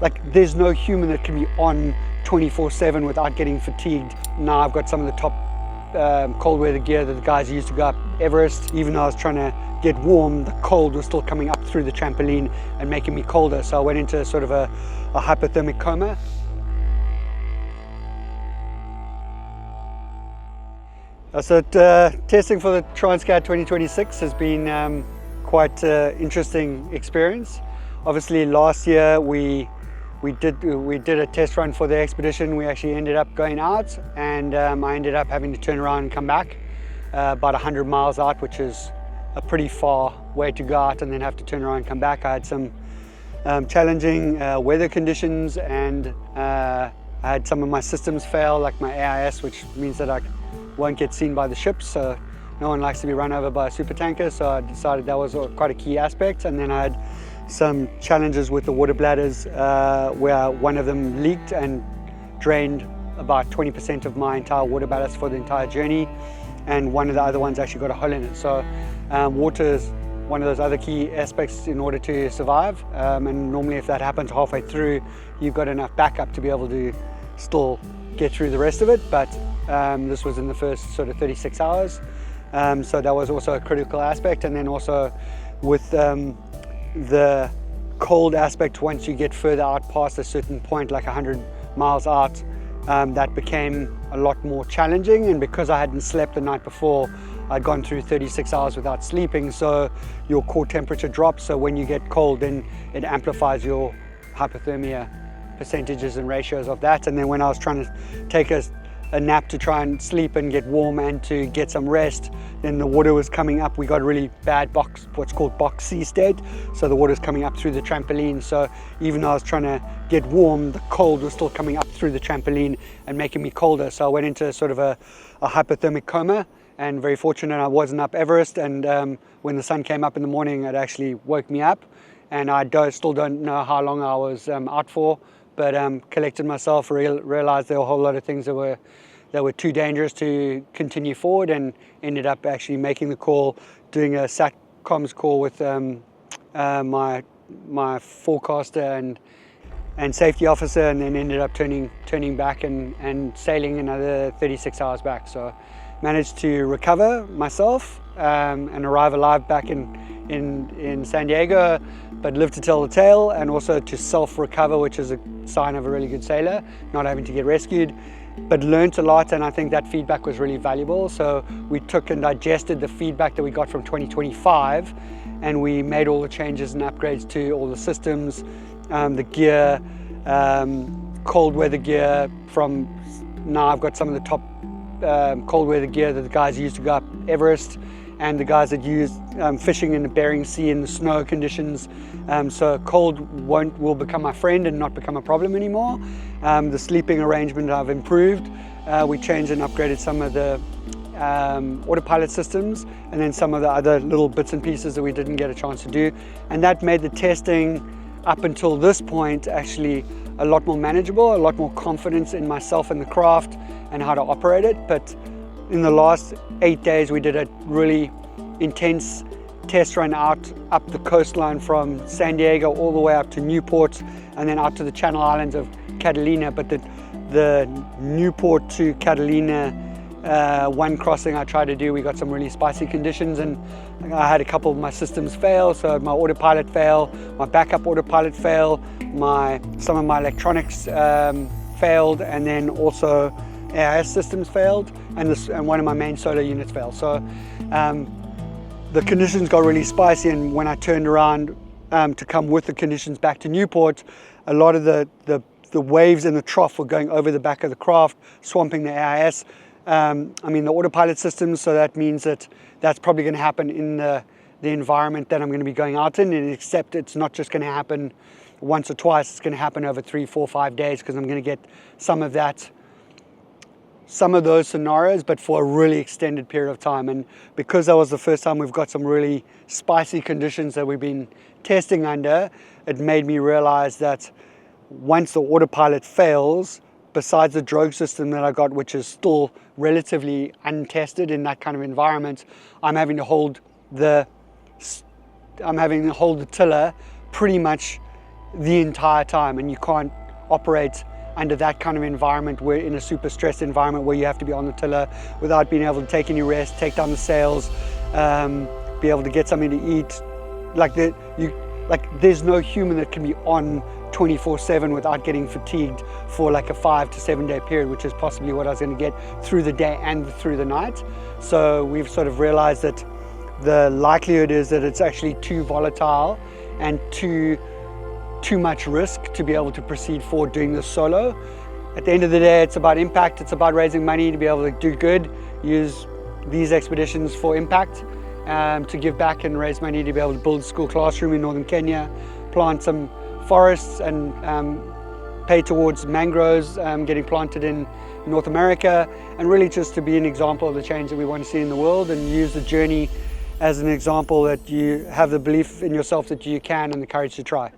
like there's no human that can be on 24/7 without getting fatigued. Now I've got some of the top cold weather gear that the guys used to go up Everest. Even though I was trying to get warm, the cold was still coming up through the trampoline and making me colder. So I went into sort of a hypothermic coma. So testing for the TransCat 2026 has been quite an interesting experience. Obviously last year we did a test run for the expedition. We actually ended up going out, and I ended up having to turn around and come back about 100 miles out, which is a pretty far way to go out and then have to turn around and come back. I had some challenging weather conditions, and I had some of my systems fail, like my AIS, which means that I won't get seen by the ships. So no one likes to be run over by a super tanker, so I decided that was quite a key aspect. And then I had some challenges with the water bladders where one of them leaked and drained about 20% of my entire water ballast for the entire journey, and one of the other ones actually got a hole in it. So water is one of those other key aspects in order to survive, and normally if that happens halfway through, you've got enough backup to be able to still get through the rest of it. But this was in the first sort of 36 hours, so that was also a critical aspect. And then also with the cold aspect, once you get further out past a certain point, like 100 miles out, that became a lot more challenging. And because I hadn't slept the night before, I'd gone through 36 hours without sleeping, so your core temperature drops. So when you get cold, then it amplifies your hypothermia percentages and ratios of that. And then when I was trying to take a nap to try and sleep and get warm and to get some rest, then the water was coming up. We got a really bad what's called box C state, so the water's coming up through the trampoline. So even though I was trying to get warm, the cold was still coming up through the trampoline and making me colder. So I went into sort of a hypothermic coma, and very fortunate I wasn't up Everest. And when the sun came up in the morning, it actually woke me up, and I still don't know how long I was out for, but collected myself, realized there were a whole lot of things that were too dangerous to continue forward, and ended up actually making the call, doing a SATCOMS call with my forecaster and safety officer, and then ended up turning back and sailing another 36 hours back. So managed to recover myself and arrive alive back in San Diego, but live to tell the tale, and also to self-recover, which is a sign of a really good sailor, not having to get rescued, but learnt a lot. And I think that feedback was really valuable. So we took and digested the feedback that we got from 2025, and we made all the changes and upgrades to all the systems, the gear, cold weather gear. From now I've got some of the top cold weather gear that the guys used to go up Everest, and the guys that use fishing in the Bering Sea in the snow conditions. So cold will become my friend and not become a problem anymore. The sleeping arrangement I've improved. We changed and upgraded some of the autopilot systems, and then some of the other little bits and pieces that we didn't get a chance to do. And that made the testing up until this point actually a lot more manageable, a lot more confidence in myself and the craft and how to operate it. But in the last 8 days, we did a really intense test run up the coastline from San Diego all the way up to Newport, and then out to the Channel Islands of Catalina. But the Newport to Catalina one crossing I tried to do, we got some really spicy conditions, and I had a couple of my systems fail. So my autopilot fail, my backup autopilot fail, some of my electronics failed, and then also AIS systems failed, and one of my main solar units failed. So the conditions got really spicy, and when I turned around to come with the conditions back to Newport, a lot of the waves in the trough were going over the back of the craft, swamping the AIS. The autopilot systems, so that means that's probably going to happen in the environment that I'm going to be going out in, and except it's not just going to happen once or twice, it's going to happen over 3, 4, 5 days, because I'm going to get some of those scenarios, but for a really extended period of time. And because that was the first time we've got some really spicy conditions that we've been testing under, it made me realize that once the autopilot fails, besides the drogue system that I got, which is still relatively untested in that kind of environment, I'm having to hold the tiller pretty much the entire time, and you can't operate under that kind of environment, where in a super stressed environment where you have to be on the tiller without being able to take any rest, take down the sails, be able to get something to eat. There's no human that can be on 24/7 without getting fatigued for like a 5 to 7 day period, which is possibly what I was going to get through the day and through the night. So we've sort of realized that the likelihood is that it's actually too volatile and too much risk to be able to proceed forward doing this solo. At the end of the day, it's about impact. It's about raising money to be able to do good, use these expeditions for impact, to give back and raise money to be able to build a school classroom in northern Kenya, plant some forests, and pay towards mangroves getting planted in North America, and really just to be an example of the change that we want to see in the world, and use the journey as an example that you have the belief in yourself that you can and the courage to try.